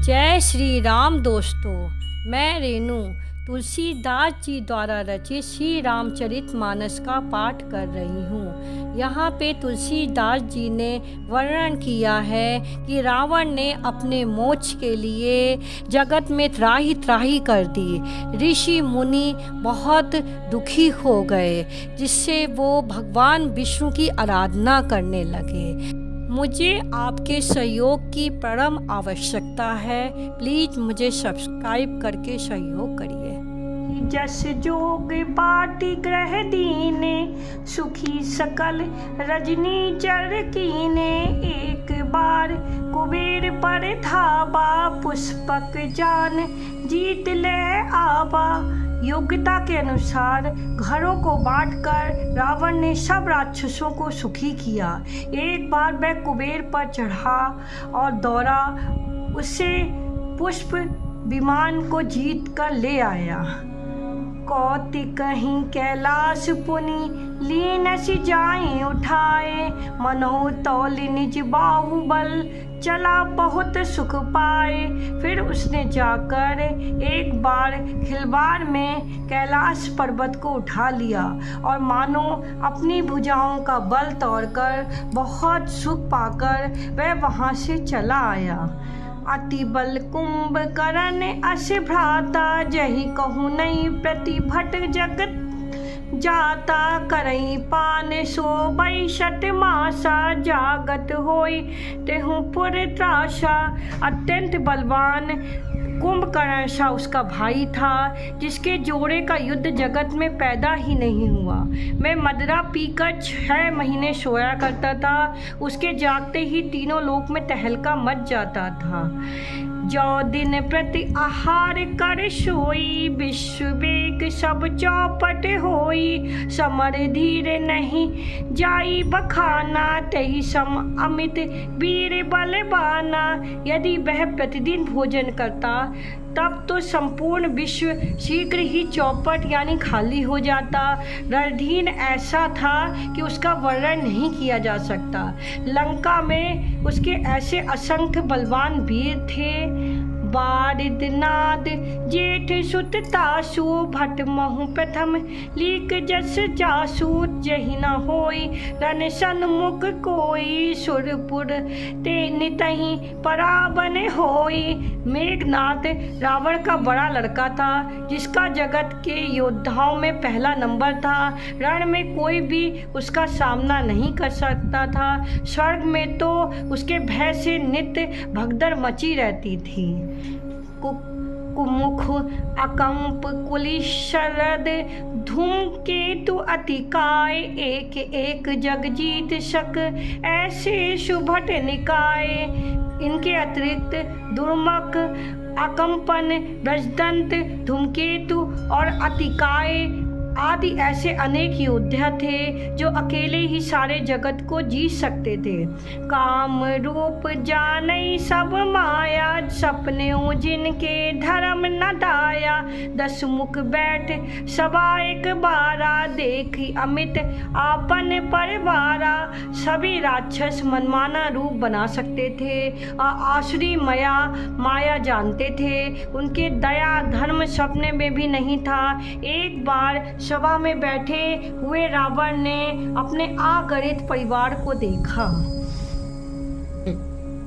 जय श्री राम दोस्तों, मैं रेनू तुलसीदास जी द्वारा रचित श्री रामचरितमानस का पाठ कर रही हूँ। यहाँ पे तुलसीदास जी ने वर्णन किया है कि रावण ने अपने मोक्ष के लिए जगत में त्राही त्राही कर दी। ऋषि मुनि बहुत दुखी हो गए, जिससे वो भगवान विष्णु की आराधना करने लगे। मुझे आपके सहयोग की परम आवश्यकता है। प्लीज़ मुझे सब्सक्राइब करके सहयोग करिए। जस जोग पाटी ग्रह दीने, सुखी सकल रजनी चर कीने। एक बार कुबेर पर धावा, पुष्पक जान जीत ले आवा। योग्यता के अनुसार घरों को बांटकर रावण ने सब राक्षसों को सुखी किया। एक बार वह कुबेर पर चढ़ा और दौड़ा, उससे पुष्प विमान को जीत कर ले आया। कौति कहीं कैलाश पुनि, लीनस जाए उठाए। मनो तौल निज बाहुबल, चला बहुत सुख पाए। फिर उसने जाकर एक बार खिलवाड़ में कैलाश पर्वत को उठा लिया और मानो अपनी भुजाओं का बल तोड़कर बहुत सुख पाकर वह वहाँ से चला आया। अति बल कुंभकर्ण अस भ्राता, जहि कहूँ नहीं प्रतिभट जगत जाता। करई पान सोबई शत मासा, जागत होई तेहु पुर त्रासा। अत्यंत बलवान कुंभकर्ण सा उसका भाई था, जिसके जोड़े का युद्ध जगत में पैदा ही नहीं हुआ। मैं मदिरा पीकर 6 महीने सोया करता था। उसके जागते ही तीनों लोक में तहलका मच जाता था। जो दिन प्रति आहार कर सोई, विश्व वेग सब चौपट होई। समर धीर नहीं जाई बखाना, तही सम अमित वीर बलवाना। यदि वह प्रतिदिन भोजन करता तब तो संपूर्ण विश्व शीघ्र ही चौपट यानी खाली हो जाता। रणधीर ऐसा था कि उसका वर्णन नहीं किया जा सकता। लंका में उसके ऐसे असंख्य बलवान वीर थे। बारिदनाद जेठ सुत तासु, भट महु प्रथम लीक जस जासु। जहि न होई रण सन्मुख कोई, सुरपुर ते नितहि परावन होई। मेघनाद रावण का बड़ा लड़का था, जिसका जगत के योद्धाओं में पहला नंबर था। रण में कोई भी उसका सामना नहीं कर सकता था। स्वर्ग में तो उसके भय से नित्य भगदड़ मची रहती थी। कुमुख अकंप कुलिश शरद, धूमकेतु अतिकाय। एक एक जग जीत शक, ऐसे सुभट निकाय। इनके अतिरिक्त दुर्मक, अकंपन, ब्रजदंत, धूमकेतु और अतिकाय आदि ऐसे अनेक योद्धा थे जो अकेले ही सारे जगत को जीत सकते थे। काम रूप जानई सब माया, सपने जिनके धर्म न दाया। 10 मुख बैठ सभा एक बारा, देखी अमित आपन परिवारा। सभी राक्षस मनमाना रूप बना सकते थे और आसुरी माया जानते थे। उनके दया धर्म सपने में भी नहीं था। एक बार सभा में बैठे हुए रावण ने अपने आगरित परिवार को देखा।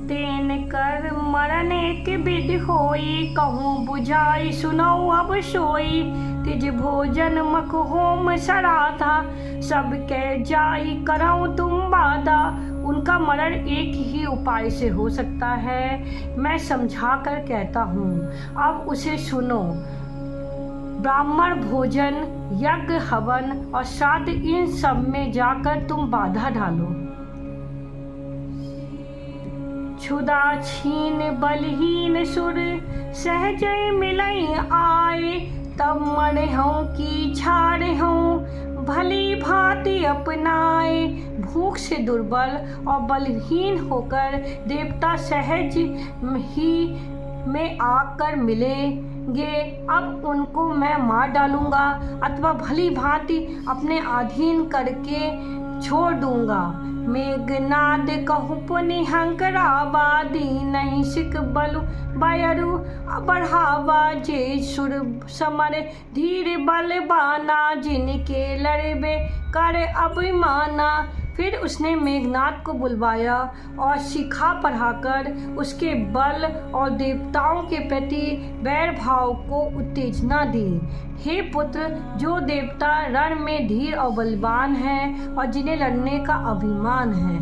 तेन कर मरण एक विधि होई, कहूँ बुझाई सुनऊ अब सोई। तिज भोजन मख होम सराधा, सब कह जाई करऊँ तुम बाधा। उनका मरण एक ही उपाय से हो सकता है, मैं समझा कर कहता हूँ, अब उसे सुनो। ब्राह्मण भोजन, यज्ञ, हवन और श्राद्ध, इन सब में जाकर तुम बाधा डालो। क्षुधा छीन बलहीन सुर, सहज मिलई आए। तब मरे हूँ की छाड़े हूँ, भली भांति अपनाए। भूख से दुर्बल और बलहीन होकर देवता सहज ही में आकर मिलेंगे। अब उनको मैं मार डालूंगा अथवा भली भांति अपने अधीन करके छोड़ दूंगा। मेघनाद कहूँ पुनि हंकरावा, दीनहि सिख बलु बयरु बढ़ावा। जे सुर समर धीर बलवाना, जिनके लड़बे कर अभिमाना। फिर उसने मेघनाद को बुलवाया और शिखा पढ़ाकर उसके बल और देवताओं के प्रति वैर भाव को उत्तेजना दी। हे पुत्र, जो देवता रण में धीर और बलवान हैं और जिन्हें लड़ने का अभिमान है,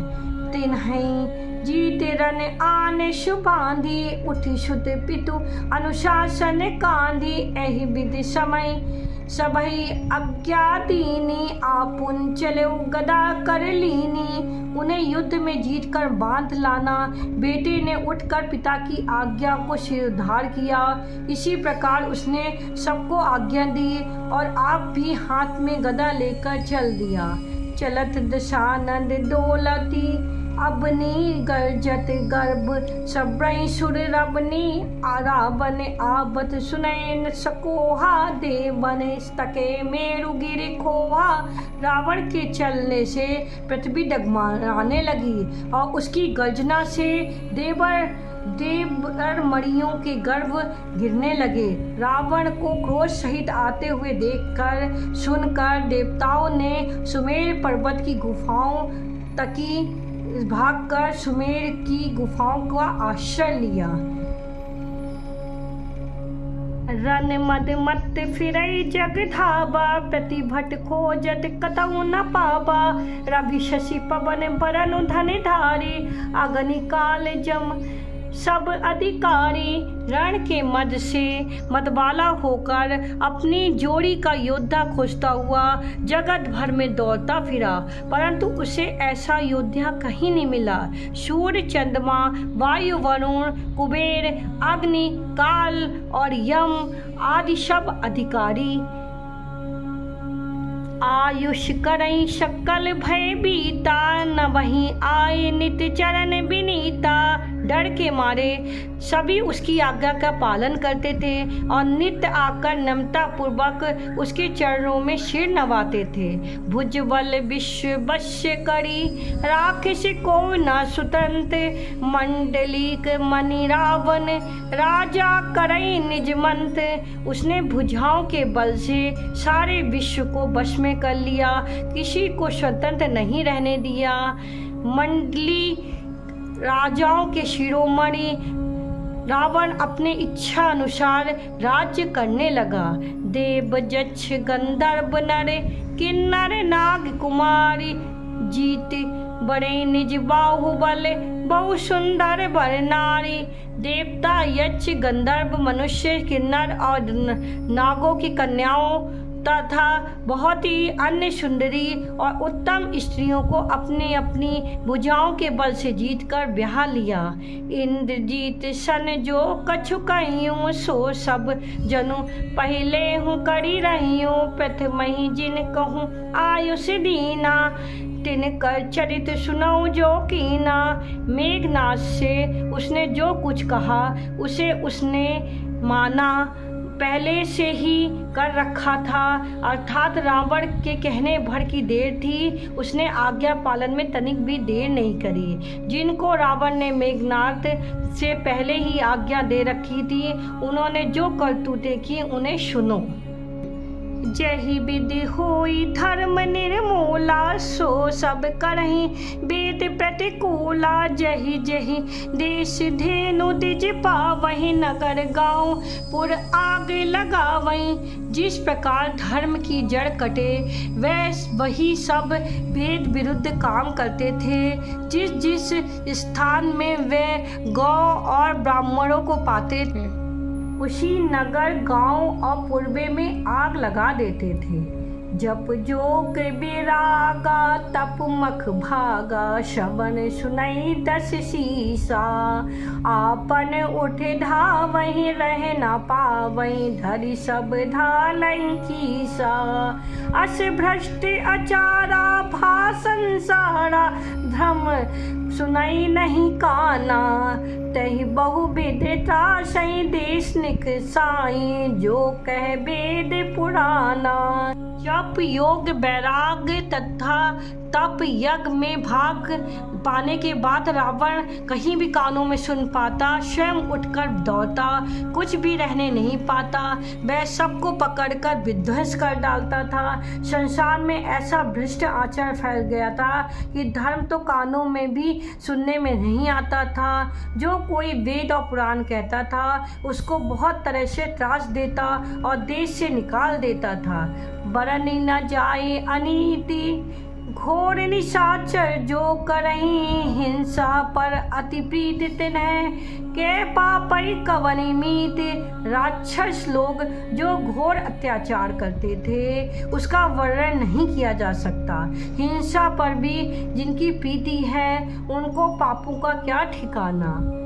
तिन्हीं जीते रण आने शुभांधी। उठी शुद्ध पितु अनुशासन कांधी, एहि विधि समय सबहि आज्ञा दीनी। आपुन चले गदा कर लीनी, उन्हें युद्ध में जीत कर बांध लाना। बेटे ने उठकर पिता की आज्ञा को शिरोधार्य किया। इसी प्रकार उसने सबको आज्ञा दी और आप भी हाथ में गदा लेकर चल दिया। चलत दशानंद डोलती अबनी, गर्जत गर्भ सब्रई सुर रबनी। रावण आबत सुनैन सकोहा, देवन तके मेरु गिर खोहा। रावण के चलने से पृथ्वी डगमगाने लगी और उसकी गर्जना से देवर मणियों के गर्भ गिरने लगे। रावण को क्रोध सहित आते हुए देखकर सुनकर देवताओं ने सुमेर पर्वत की गुफाओं तकी भागकर सुमेर की गुफाओं का आश्रय लिया। रन मद मत फिरई जग धावा, प्रतिभट खोजत कतहु न पावा। रवि शशि पवन बरनु धन धारी, अग्नि काल जम सब अधिकारी। रण के मद से मदवाला होकर अपनी जोड़ी का योद्धा खोजता हुआ जगत भर में दौड़ता फिरा, परंतु उसे ऐसा योद्धा कहीं नहीं मिला। सूर्य, चंद्रमा, वायु, वरुण, कुबेर, अग्नि, काल और यम आदि सब अधिकारी आयुष करई सकल भय बीता। न वहीं आए नित चरण विनीता। डर के मारे सभी उसकी आज्ञा का पालन करते थे और नित्य आकर नम्रता पूर्वक उसके चरणों में सिर नवाते थे। भुजबल विश्व वश्य करी, राक्षस को न स्वतंत्र। मंडलिक मणि रावण, राजा करई निज मंत्र। उसने भुजाओं के बल से सारे विश्व को वश में कर लिया, किसी को स्वतंत्र नहीं रहने दिया। मंडली राजाओं के शिरोमणि रावण अपने इच्छा अनुसार राज्य करने लगा। देव जक्ष गंधर्व नर किन्नर नाग कुमारी, जीत बड़े निज बाहुबल बहु सुंदर बर नारी। देवता, यक्ष, गंधर्व, मनुष्य, किन्नर और नागों की कन्याओं तथा बहुत ही अन्य सुंदरी और उत्तम स्त्रियों को अपनी अपनी भुजाओं के बल से जीतकर ब्याह लिया। इंद्रजीत सन जो कछु कहियूं, सो सब जनु पहले हूँ करी रहियूं। प्रथमहि जिन कहूँ आयुष दीना, तिनकर चरित सुनऊ जो कीना। मेघनाद से उसने जो कुछ कहा उसे उसने माना, पहले से ही कर रखा था, अर्थात रावण के कहने भर की देर थी। उसने आज्ञा पालन में तनिक भी देर नहीं करी। जिनको रावण ने मेघनाद से पहले ही आज्ञा दे रखी थी, उन्होंने जो करतूतें की उन्हें सुनो। जहि विधि होई धर्म निर्मूला, सो सब करहि वेद प्रतिकूला। जहि जहि देश धेनु द्विज पावहि, नगर गाँव पुर आग लगावहि। जिस प्रकार धर्म की जड़ कटे वही सब भेद विरुद्ध काम करते थे। जिस जिस स्थान में वे गौ और ब्राह्मणों को पाते थे, उसी नगर गांव और पूर्वे में आग लगा देते थे। जप जोग विरागा, तप मख भागा। श्रवण सुनई दस शीसा, आपन उठ धावहि रह न पावहि। धरि सब धालई कीसा, अस भ्रष्ट अचारा भाषण सारा। धर्म सुनई नहीं काना, तहि बहु विधता सही देश निकसाई। जो कह वेद पुराना। जप, योग, वैराग तथा तप यज्ञ में भाग पाने के बाद रावण कहीं भी कानों में सुन पाता, स्वयं उठकर दौड़ता, कुछ भी रहने नहीं पाता, वह सबको पकड़कर विध्वंस कर डालता था। संसार में ऐसा भ्रष्ट आचरण फैल गया था कि धर्म तो कानों में भी सुनने में नहीं आता था। जो कोई वेद और पुराण कहता था उसको बहुत तरह से त्रास देता और देश से निकाल देता था। बरनी न जाए अनीति घोर निशाचर जो करहीं, हिंसा पर अति प्रीत तिन्ह के पापई कवनि मीत। राक्षस लोग जो घोर अत्याचार करते थे उसका वर्णन नहीं किया जा सकता। हिंसा पर भी जिनकी प्रीति है उनको पापों का क्या ठिकाना।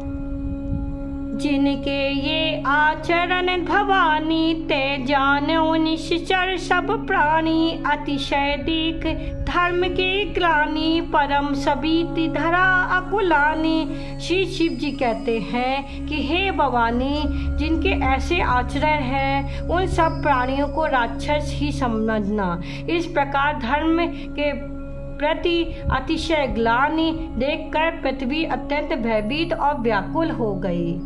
जिनके ये आचरण भवानी, ते जानो निश्चर सब प्राणी। अतिशय दीख धर्म की ग्लानि, परम सबीति धरा अकुलानी। श्री शिव जी कहते हैं कि हे भवानी, जिनके ऐसे आचरण हैं उन सब प्राणियों को राक्षस ही समझना। इस प्रकार धर्म के प्रति अतिशय ग्लानि देखकर पृथ्वी अत्यंत भयभीत और व्याकुल हो गई।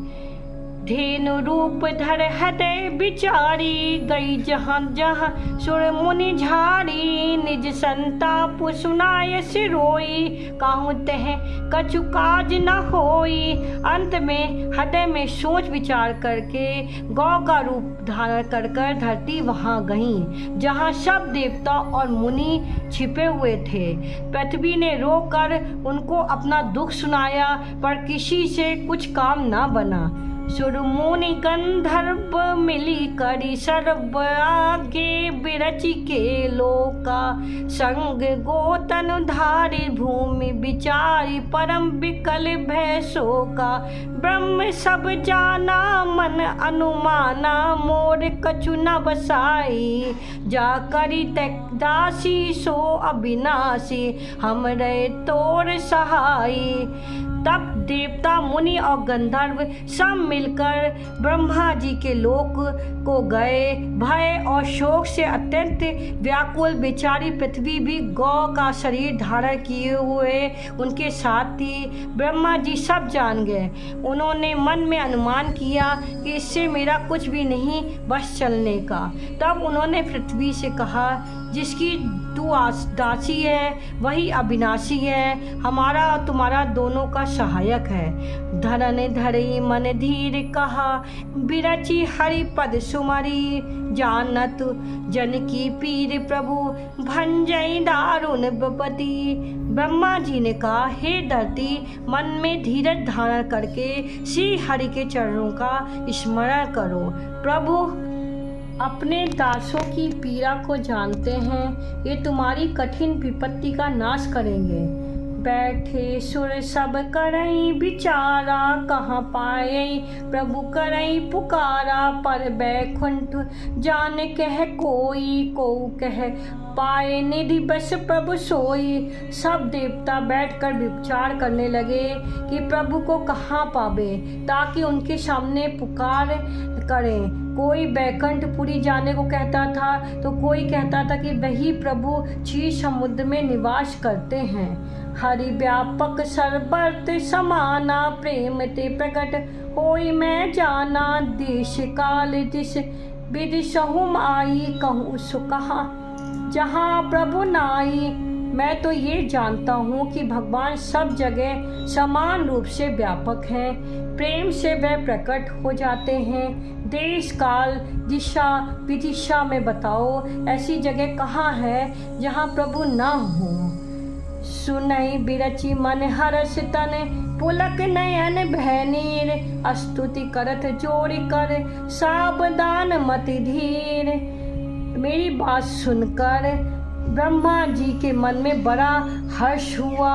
धेनु रूप धर हृदय बिचारी, गई जहाँ जहाँ सुर मुनि झाड़ी। निज संताप सुनाय सिरोई, कहूँ तह कछु काज न होई। अंत में हृदय में सोच विचार करके गौ का रूप धारण कर धरती वहाँ गई जहाँ सब देवता और मुनि छिपे हुए थे। पृथ्वी ने रोकर उनको अपना दुख सुनाया, पर किसी से कुछ काम न बना। सुरमुनि गंधर्व मिली करी सर्व आगे, बिरचि के लोका संग गोतन धारी। भूमि विचारी परम विकल भय शोका, ब्रह्म सब जाना मन अनुमाना। मोर कछु न बसाई, जा करी दासी सो अविनाशी। हमरे तोर सहाई। तब देवता मुनि और गंधर्व सब मिलकर ब्रह्मा जी के लोक को गए। भय और शोक से अत्यंत व्याकुल बेचारी पृथ्वी भी गौ का शरीर धारण किए हुए उनके साथ थी। ब्रह्मा जी सब जान गए। उन्होंने मन में अनुमान किया कि इससे मेरा कुछ भी नहीं बस चलने का। तब उन्होंने पृथ्वी से कहा, जिसकी तू दासी है वही अविनाशी है, हमारा और तुम्हारा दोनों का सहायक है। धरन धरई मन धीर कहा, बिरचि हरि पद सुमरी। जानत जन की पीर प्रभु, भंजई दारुण विपति। ब्रह्मा जी ने कहा, हे धरती, मन में धीरज धारण करके श्री हरि के चरणों का स्मरण करो। प्रभु अपने दासों की पीड़ा को जानते हैं, ये तुम्हारी कठिन विपत्ति का नाश करेंगे। बैठे सुर सब करई विचारा, कहाँ पाए प्रभु करई पुकारा। पर बैकुंठ जान कह कोई, को कह पाए निधि बस प्रभु सोई। सब देवता बैठकर विचार करने लगे कि प्रभु को कहाँ पावे, ताकि उनके सामने पुकार करें। कोई बैकुंठपुरी जाने को कहता था तो कोई कहता था कि वही प्रभु क्षीर समुद्र में निवास करते हैं। हरि व्यापक सर्वत्र समाना, प्रेम ते प्रकट होई मैं जाना। देश काल दिश विधि सहुम आई, कहूँ सो कहा जहाँ प्रभु नाई। मैं तो ये जानता हूँ कि भगवान सब जगह समान रूप से व्यापक हैं, प्रेम से वह प्रकट हो जाते हैं। देश काल दिशा विदिशा में बताओ, ऐसी जगह कहाँ है जहाँ प्रभु ना हो। सुनई बिरचि मन हरस तन, पुलक नयन भैनीर। स्तुति करत जोड़ कर, सावधान मति धीर। मेरी बात सुनकर ब्रह्मा जी के मन में बड़ा हर्ष हुआ।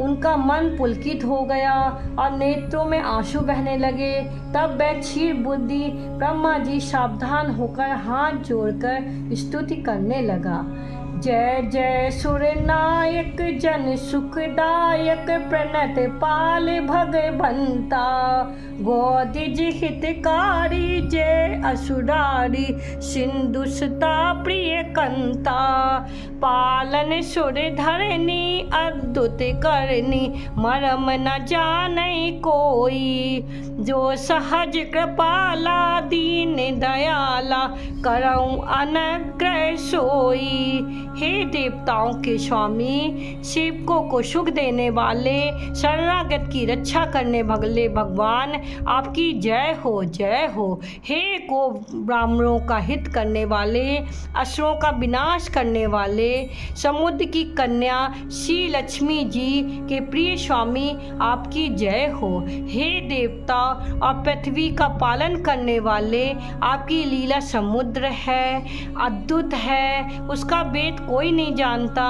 उनका मन पुलकित हो गया और नेत्रों में आंसू बहने लगे। तब वह क्षीर बुद्धि ब्रह्मा जी सावधान होकर हाथ जोड़कर स्तुति करने लगा। जय जय सुरनायक जन सुखदायक प्रणत पाल भगवंता गोदिज हितकारी जय असुरारी सिंधुसता प्रिय कंता पालन सुर धरनी अद्भुत करनी मरम न जाने कोई जो सहज कृपाला दीन दयाला करऊं अनुग्रह सोई। हे देवताओं के स्वामी शिव को सुख देने वाले शरणागत की रक्षा करने भगले भगवान आपकी जय हो जय हो। हे को ब्राह्मणों का हित करने वाले असुरों का विनाश करने वाले समुद्र की कन्या श्री लक्ष्मी जी के प्रिय स्वामी आपकी जय हो। हे देवता और पृथ्वी का पालन करने वाले आपकी लीला समुद्र है अद्भुत है उसका वेद कोई नहीं जानता।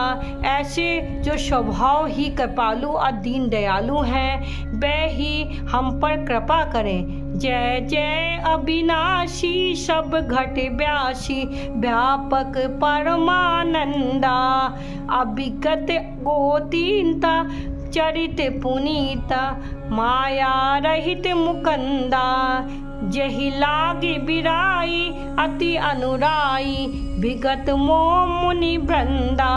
ऐसे जो स्वभाव ही कृपालु और दीन दयालु हैं वे ही हम पर कृपा करें। जय जय अविनाशी सब घट व्यासी व्यापक परमानंदा अभिगत गोतीनता चरित पुनीता माया रहित मुकंदा जहि लागी बिराई अति अनुराई विगत मोह मुनि वृंदा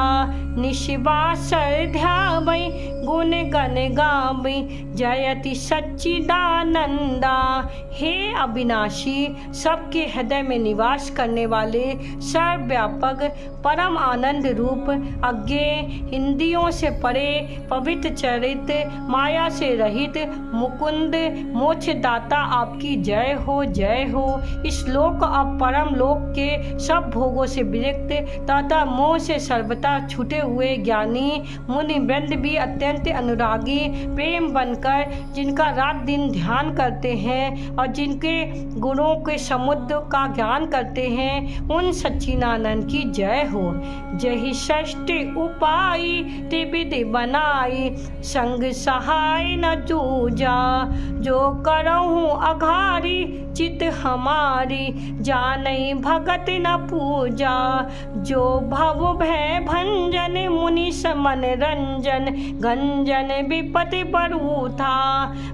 निशिवासर ध्यावै गुण गण गावै जयति सच्चिदानंदा। हे अविनाशी सबके हृदय में निवास करने वाले सर्वव्यापक परम आनंद रूप अज्ञेय इंद्रियों से परे पवित्र चरित माया से रहित मुकुंद मोक्षदाता आपकी जय हो जय हो। इस लोक और परम लोक के सब भोगों से विरक्त तथा मोह से सर्वथा छूटे हुए ज्ञानी मुनि वृंद भी अत्यंत अनुरागी प्रेम बनकर जिनका रात दिन ध्यान करते हैं और जिनके गुणों के समुद्र का ज्ञान करते हैं उन सच्चिदानंद की जय हो। जय षष्ठ उपाय त्रिविधि बनाई संग सहाय न जूझा जो करहूँ अघारी चित हमारी जानई भगत न पूजा जो भव भय भंजन मुनि समन रंजन गंजन विपति बरू था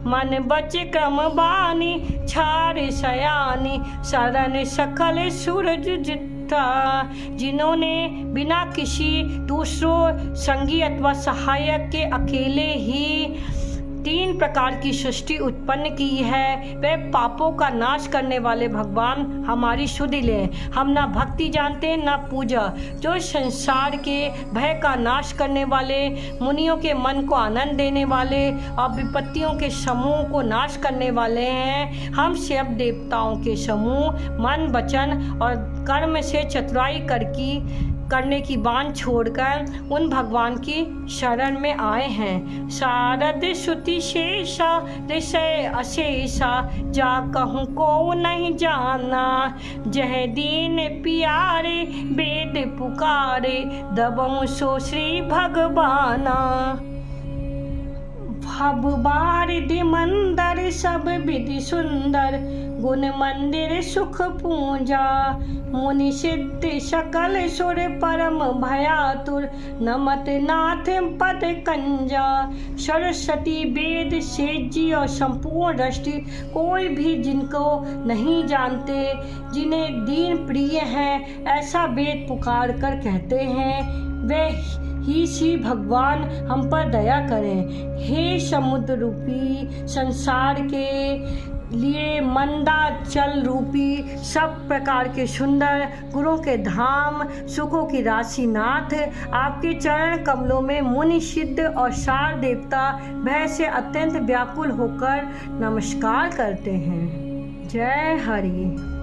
मन बच क्रम बानी छार सयानी शरण सकल सूरज था। जिन्होंने बिना किसी दूसरों संगी अथवा सहायक के अकेले ही 3 प्रकार की सृष्टि उत्पन्न की है वे पापों का नाश करने वाले भगवान हमारी सुधि लें। हम ना भक्ति जानते ना पूजा जो संसार के भय का नाश करने वाले मुनियों के मन को आनंद देने वाले और विपत्तियों के समूह को नाश करने वाले हैं। हम शिव देवताओं के समूह मन वचन और कर्म से चतुराई करने की बांध छोड़कर उन भगवान की शरण में आए हैं। शारद श्रुति शेषा ऋषय अशेषा जा कहूँ को नहीं जाना जह दीन प्यारे वेद पुकारे दबऊँ सो श्री भगवाना। भव बारिधि मंदर सब विधि सुंदर गुण मंदिर सुख पूजा मुनि सिद्ध सकल सुर परम भयातुर नमत नाथ पद कंजा। सरस्वती वेद सेजी और संपूर्ण दृष्टि कोई भी जिनको नहीं जानते जिन्हें दीन प्रिय है ऐसा वेद पुकार कर कहते हैं वे ही श्री भगवान हम पर दया करें। हे समुद्र रूपी संसार के लिए मंदाचल रूपी सब प्रकार के सुंदर गुणों के धाम सुखों की राशि नाथ आपके चरण कमलों में मुनि सिद्ध और सार देवता भय से अत्यंत व्याकुल होकर नमस्कार करते हैं। जय हरि।